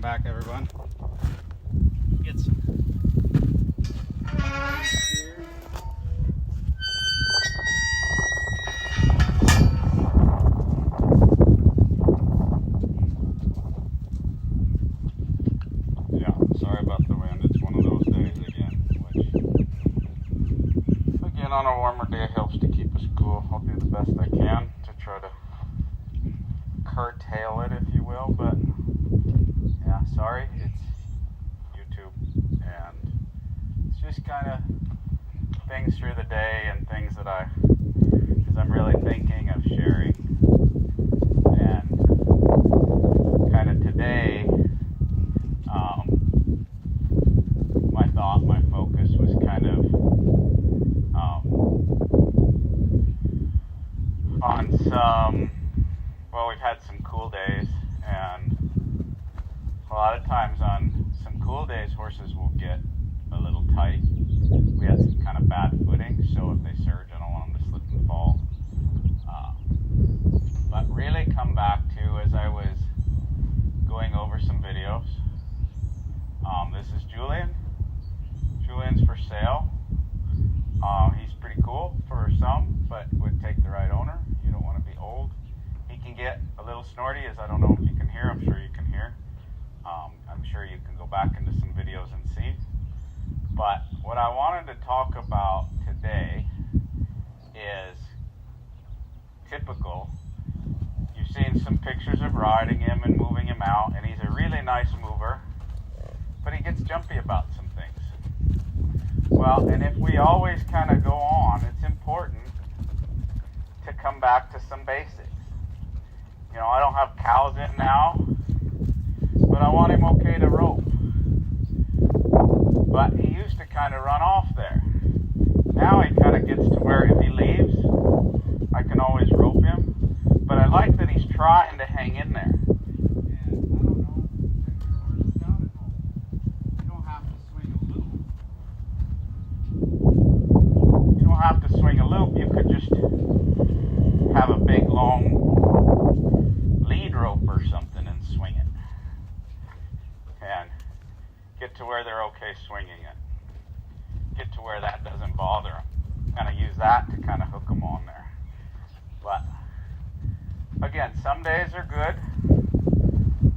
Back, everyone. Get some. Yeah, sorry about the wind. It's one of those days again, which, again, on a warmer day helps to keep us cool. I'll do the best I can to try to curtail it, if you will, but yeah, sorry, it's YouTube, and it's just kind of things through the day and things that because I'm really thinking of sharing, and kind of today, my focus was kind of on we've had some cool days, and a lot of times on some cool days, horses will get a little tight. We had some kind of bad footing, so if they surge, I don't want them to slip and fall. But really come back to, as I was going over some videos, this is Julian. Julian's for sale. He's pretty cool for some, but would take the right owner. You don't want to be old. He can get a little snorty, as I don't know if you can hear. I'm sure you can hear. I'm sure you can go back into some videos and see. But what I wanted to talk about today is typical. You've seen some pictures of riding him and moving him out, and he's a really nice mover, but he gets jumpy about some things. Well, and if we always kind of go on, it's important to come back to some basics. You know, I don't have cows in now, but I want him okay to rope. But he used to kind of run off there. Now he kind of gets to where if he leaves, I can always rope him. But I like that he's trying to hang in there. And I don't know, maybe your horse is down at home. You don't have to swing a loop. You don't have to swing a loop. You could just have a big long lead rope or something and swing it. And get to where they're okay swinging it. Get to where that doesn't bother them. Kind of use that to kind of hook them on there. But again, some days are good.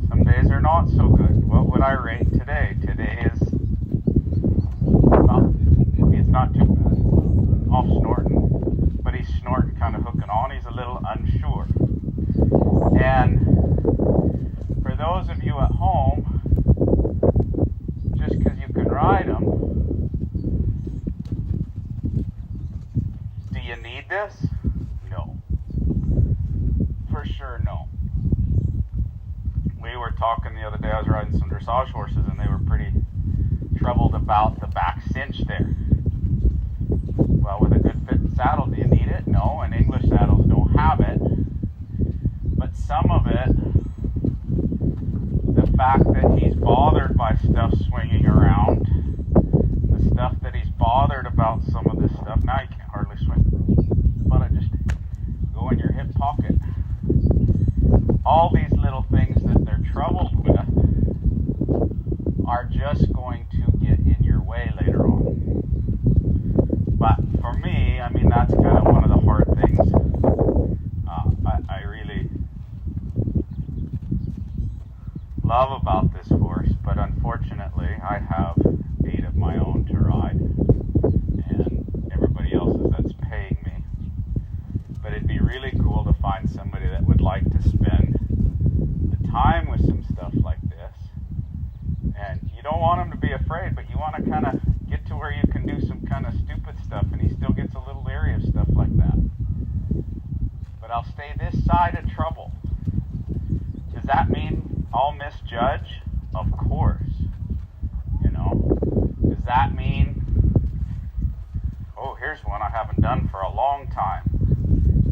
Some days are not so good. What would I rate today? Today is, well, it's not too bad. He's off snorting, but he's snorting, kind of hooking on. He's a little unsure. And for those of you at home, just because you can ride them, do you need this? No. For sure, no. We were talking the other day, I was riding some dressage horses, and they were pretty troubled about the back cinch there. Well, with a good fit saddle, do you need it? No, and English saddles don't have it. But some of it, the fact that he's bothered by stuff swinging around, the stuff that he's bothered about some of this stuff, now you can't hardly swing, but I just go in your hip pocket. All these little things that they're troubled with are just going to get in your way later on. But for me, I mean, that's kind of one of the hard things. I really love about this horse, but unfortunately I have 8 of my own to ride, and everybody else's that's paying me. But it'd be really cool to find somebody that would like to spend the time with some stuff like this. And you don't want them to be afraid, but you want to kind of get to where you can do some kind of stupid stuff, and he still gets a little leery of stuff like that. But I'll stay this side of trouble. Does that mean I'll misjudge? Of course. You know, does that mean, oh, here's one I haven't done for a long time.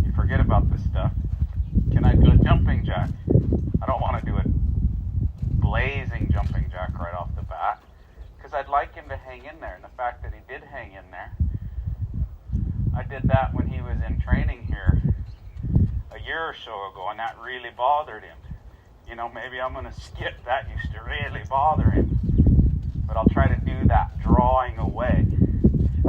You forget about this stuff. Can I do a jumping jack? I don't want to do a blazing jumping jack right off the bat, because I'd like him to hang in there. And the fact that he did hang in there, I did that when he was in training here a year or so ago, and that really bothered him. You know, maybe I'm going to skip. That used to really bother him. But I'll try to do that, drawing away.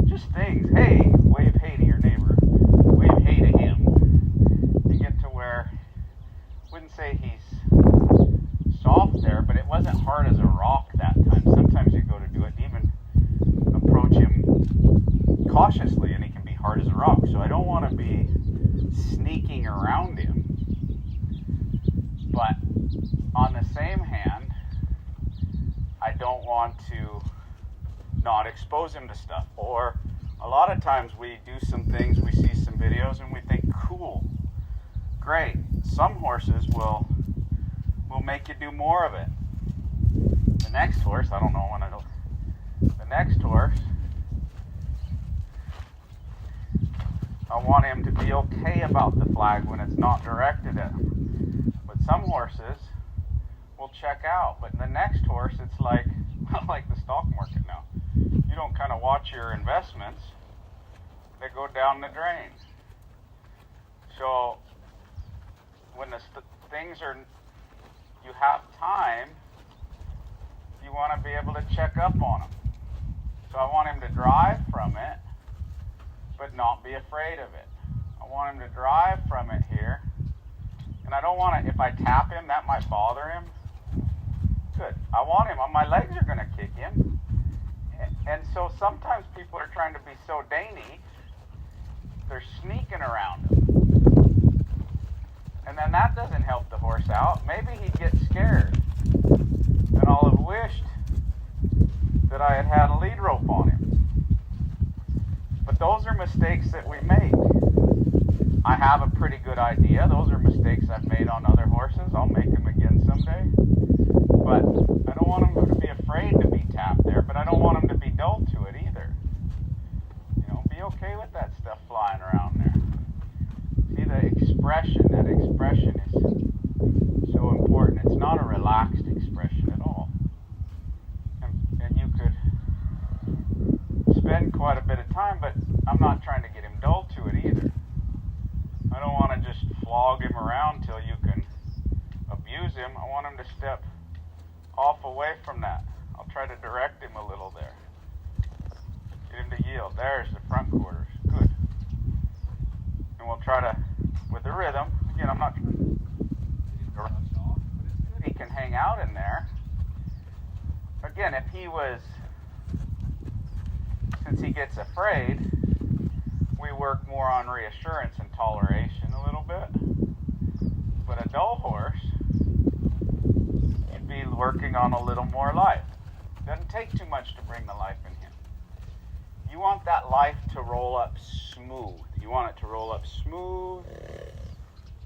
Just things. Hey, wave hey to your neighbor. Wave hey to him. To get to where, wouldn't say he's soft there, but it wasn't hard as a rock that time. Sometimes you go to do it and even approach him cautiously and he can be hard as a rock. So I don't want to be sneaking around him. But on the same hand, I don't want to not expose him to stuff. Or a lot of times we do some things, we see some videos and we think, cool, great. Some horses will make you do more of it. The next horse, I don't know when it'll, the next horse, I want him to be okay about the flag when it's not directed at him. But some horses will check out. But in the next horse, it's like the stock market now. You don't kind of watch your investments, they go down the drain. So when the things are, you have time, you want to be able to check up on them. So I want him to drive from it, but not be afraid of it. I want him to drive from it here. And I don't want to, if I tap him, that might bother him. Good. I want him, my legs are going to kick him. And so sometimes people are trying to be so dainty, they're sneaking around him. And then that doesn't help the horse out. Maybe he'd get scared. And I'll have wished that I had had a lead rope on him. But those are mistakes that we make. I have a pretty good idea. Those are mistakes I've made on other horses. I'll make them again someday. But I don't want them to be afraid to be tapped there, but I don't want them to be dull to it either. You know, be okay with that stuff flying around there. See the expression, that expression is so important. It's not a relaxed expression at all. And you could spend quite a bit of time, but I'm not trying to get him dull to it either. I don't want to just flog him around till you can abuse him. I want him to step off away from that. I'll try to direct him a little there. Get him to yield. There's the front quarters. Good. And we'll try to, with the rhythm, again, I'm not trying to rush off, but it's good he can hang out in there. Again, if he was, since he gets afraid, we work more on reassurance and toleration a little bit. But a dull horse, you'd be working on a little more life. Doesn't take too much to bring the life in him. You want that life to roll up smooth. You want it to roll up smooth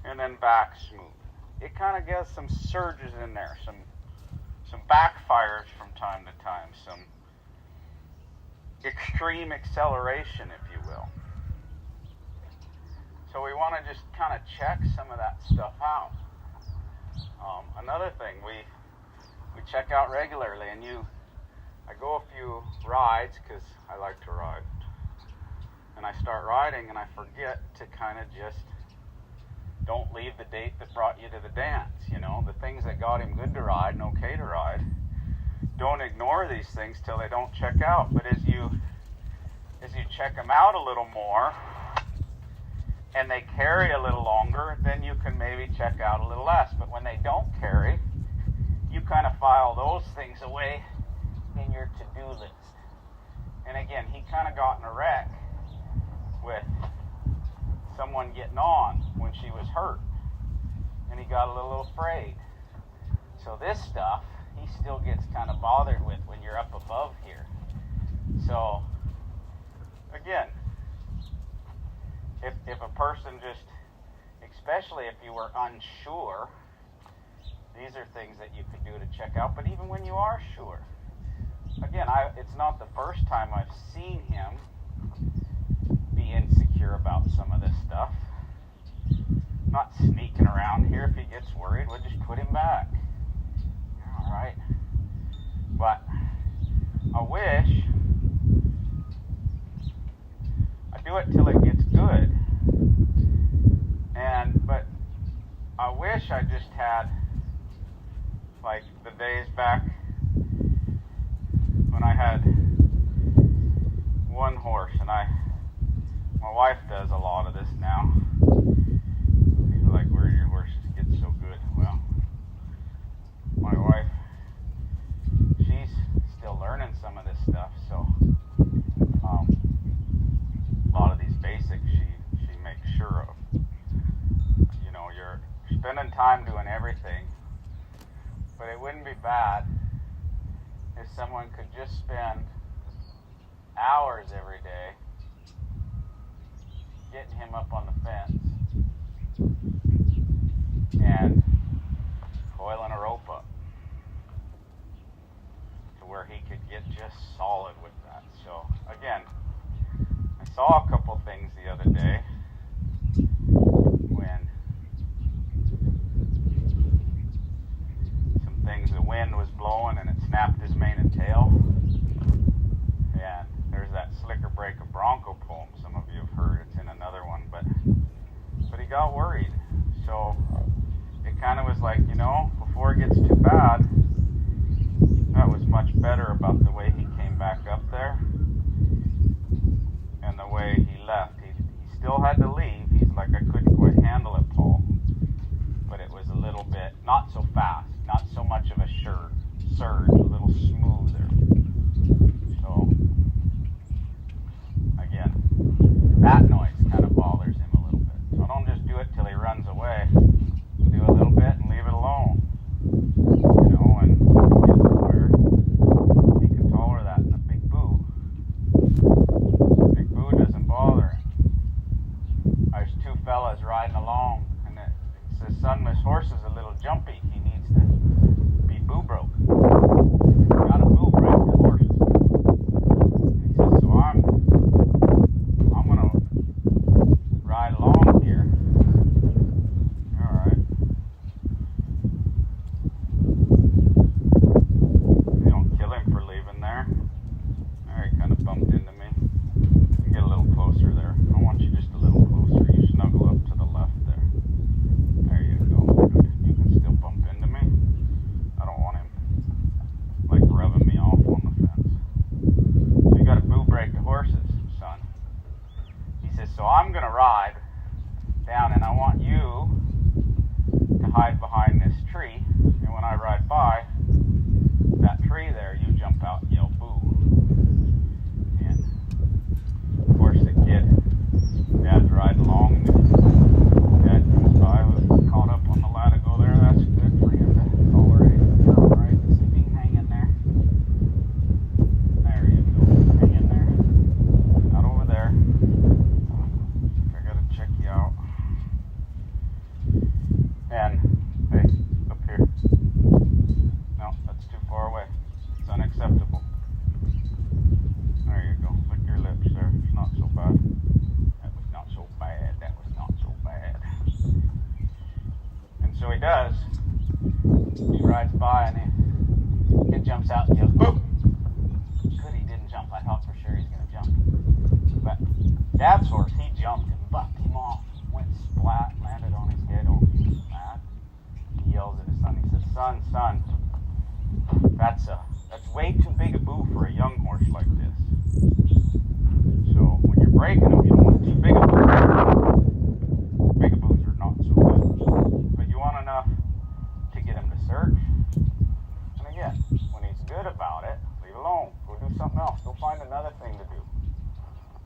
and then back smooth. It kind of gets some surges in there, some backfires from time to time, some extreme acceleration, if you will. So we want to just kind of check some of that stuff out. Another thing we check out regularly, and I go a few rides because I like to ride. And I start riding and I forget to kind of just don't leave the date that brought you to the dance. You know, the things that got him good to ride and okay to ride. Don't ignore these things till they don't check out. But as you check them out a little more and they carry a little longer, then you can maybe check out a little less. But when they don't carry, you kind of file those things away in your to-do list. And again, he kind of got in a wreck with someone getting on when she was hurt, and he got a little afraid. So this stuff he still gets kind of bothered with when you're up above here. So again, if a person just, especially if you were unsure, these are things that you could do to check out. But even when you are sure, again, it's not the first time I've seen him be insecure about some of this stuff. Not sneaking around here. If he gets worried, we'll just put him back. All right. But I wish I do it till it gets good. But I wish I just had if someone could just spend hours every day getting him up on the fence and coiling a rope up to where he could get just solid with that. So again, I saw a couple things the other day when some things, the wind was blowing and it snapped his mane and tail. And there's that Slicker Break a Bronco poem some of you have heard. It's in another one, but he got worried. So it kind of was like, before it gets too bad, that was much better about the way he came back up there and the way he left. He still had to leave. He's like, I couldn't quite handle it, Paul. But it was a little bit, not so fast, not so much of a surge, a little smoother. So, again, that noise kind of bothers him a little bit. So don't just do it till he runs away. Do a little bit and leave it alone. And get to where he can tolerate that. And a big boo doesn't bother him. There's two fellas riding along, and it says, son, this horse is a little jumpy. He needs to be boo broke. Got a boo break the horse. He says, so I'm gonna ride along here. All right. You don't kill him for leaving there. There, he kind of bumped into me. Get a little closer there. I want you just a little closer. You snuggle up to the left there. There you go. Good. You can still bump into me. I don't want him like rubbing me off on the fence. So you got to boo break the horses, son. He says, so I'm going to ride down and I want you to hide behind this tree. And when I ride by that tree there, you jump out and yell boo. And of course the kid, Dad's riding along and Dad comes by with caught up on the latigo there. That's good for him to tolerate. All right, see if he can hang in there. There you go. Hang in there. Not over there. I gotta check you out. And hey, up here. No, that's too far away. It's unacceptable. There you go. Lick your lips there. It's not so bad. That was not so bad. That was not so bad. And so he does. He rides by and he jumps out and yells, boo! Good, he didn't jump. I thought for sure he was going to jump. But Dad's horse, he jumped and bucked him off. Went splat, landed on his head. Oh, he was mad. He yells at his son. He says, son, that's way too big a boo for a young horse like this. So when you're breaking them, you don't want too big a boo. Big a boos are not so good. But you want enough to get him to search. And again, when he's good about it, leave it alone. Go do something else. Go find another thing to do.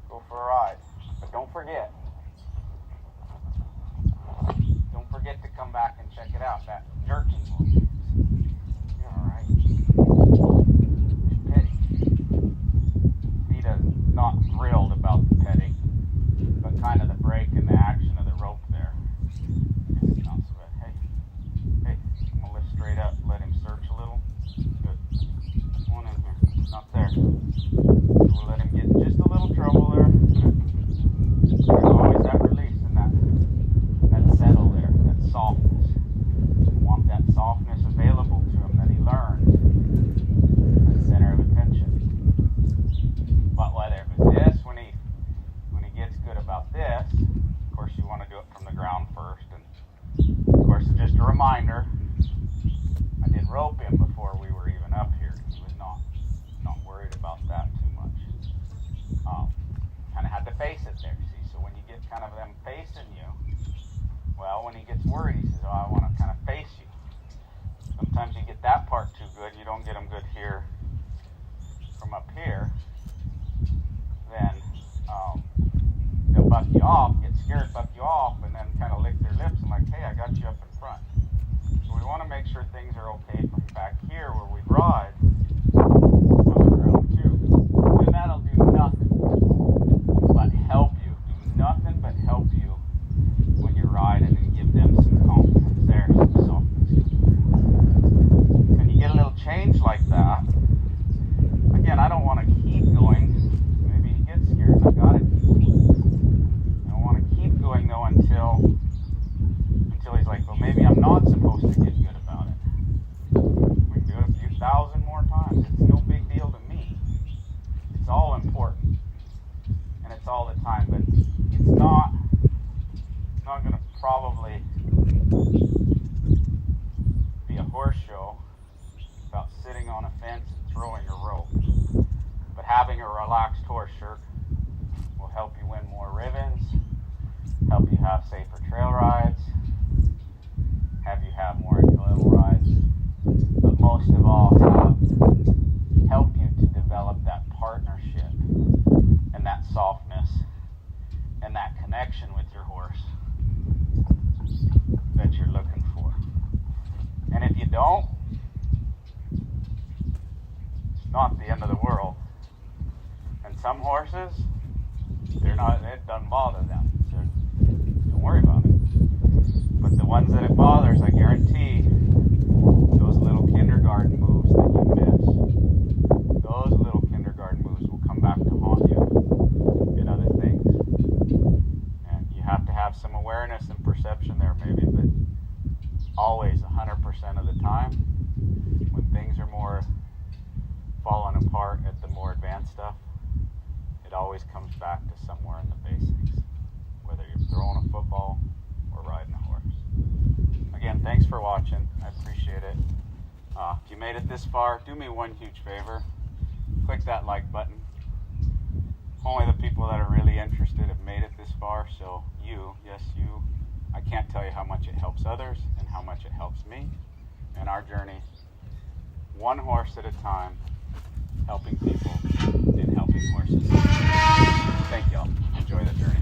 Go for a ride. But don't forget. Don't forget to come back and check it out. That jerking moves. You're alright. Petty. He does not thrilled about the petting, but kind of the break and the action of the rope there. It's not so bad. Hey, I'm gonna lift straight up, let him search a little. Good. Come on in here. Not there. We'll let him get in just a little trouble there. Good. There's always that release and that settle there, that softness. You want that softness available to him that he learns. That center of attention. But whether it was this, when he gets good about this, of course you want to do it from the ground first. And of course, just a reminder, I did rope him before we were even up here. He was not worried about that too much. Kind of had to on a fence and throwing a rope. But having a relaxed horse shirt will help you win more ribbons, help you have safer trail rides, have you have more enjoyable rides, but most of all help you to develop that partnership and that softness and that connection with your horse that you're looking for. And if you don't, it's not the end of the world. And some horses, it doesn't bother them. So don't worry about it. But the ones that it bothers, I guarantee, those little kindergarten moves that you miss, those little kindergarten moves will come back to haunt you in other things. And you have to have some awareness and perception there maybe, but always 100% of the time, when things are more falling apart at the more advanced stuff, it always comes back to somewhere in the basics, whether you're throwing a football or riding a horse. Again, thanks for watching. I appreciate it. If you made it this far, do me one huge favor. Click that like button. Only the people that are really interested have made it this far, so you, yes you, I can't tell you how much it helps others and how much it helps me in our journey, one horse at a time, helping people and helping horses. Thank y'all. Enjoy the journey.